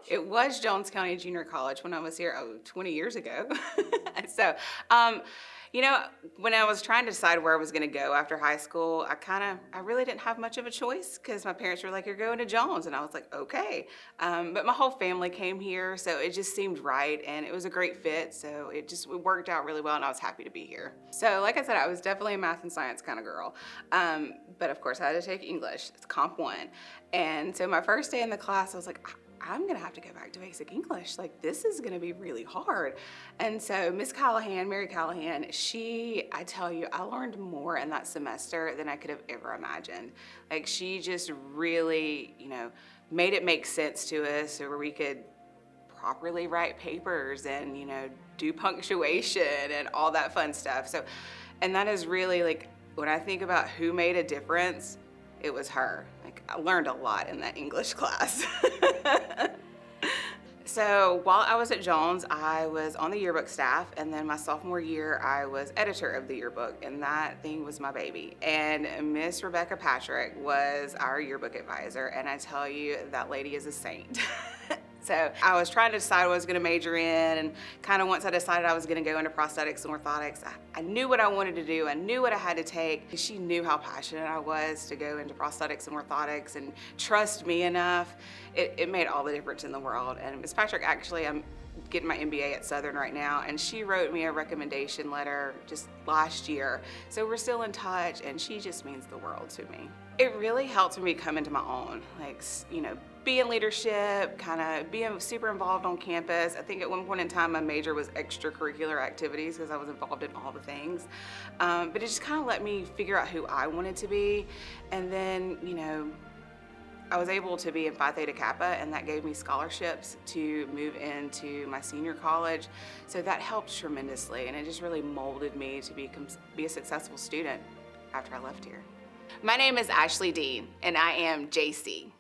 It was Jones County Junior College when I was here 20 years ago. So, you know, when I was trying to decide where I was going to go after high school, I really didn't have much of a choice because my parents were like, "You're going to Jones," and I was like, "Okay." But my whole family came here, so it just seemed right, and it was a great fit. So it worked out really well, and I was happy to be here. So, like I said, I was definitely a math and science kind of girl, but of course I had to take English. It's Comp 1, and so my first day in the class, I was like, I'm gonna have to go back to basic English. Like, this is gonna be really hard. And so Miss Callahan, Mary Callahan, I tell you, I learned more in that semester than I could have ever imagined. Like, she just really, made it make sense to us where we could properly write papers and, do punctuation and all that fun stuff. So, and that is really, like, when I think about who made a difference, it was her. Like, I learned a lot in that English class. So while I was at Jones, I was on the yearbook staff, and then my sophomore year, I was editor of the yearbook, and that thing was my baby. And Miss Rebecca Patrick was our yearbook advisor, and I tell you, that lady is a saint. So I was trying to decide what I was going to major in, and kind of once I decided I was going to go into prosthetics and orthotics, I knew what I wanted to do. I knew what I had to take. She knew how passionate I was to go into prosthetics and orthotics and trust me enough. It made all the difference in the world. And Ms. Patrick, actually, I'm getting my MBA at Southern right now, and she wrote me a recommendation letter just last year. So we're still in touch, and she just means the world to me. It really helped me come into my own, like, be in leadership, kind of being super involved on campus. I think at one point in time, my major was extracurricular activities because I was involved in all the things. But it just kind of let me figure out who I wanted to be. And then, I was able to be in Phi Theta Kappa, and that gave me scholarships to move into my senior college. So that helped tremendously, and it just really molded me to be a successful student after I left here. My name is Ashley Dean, and I am JC.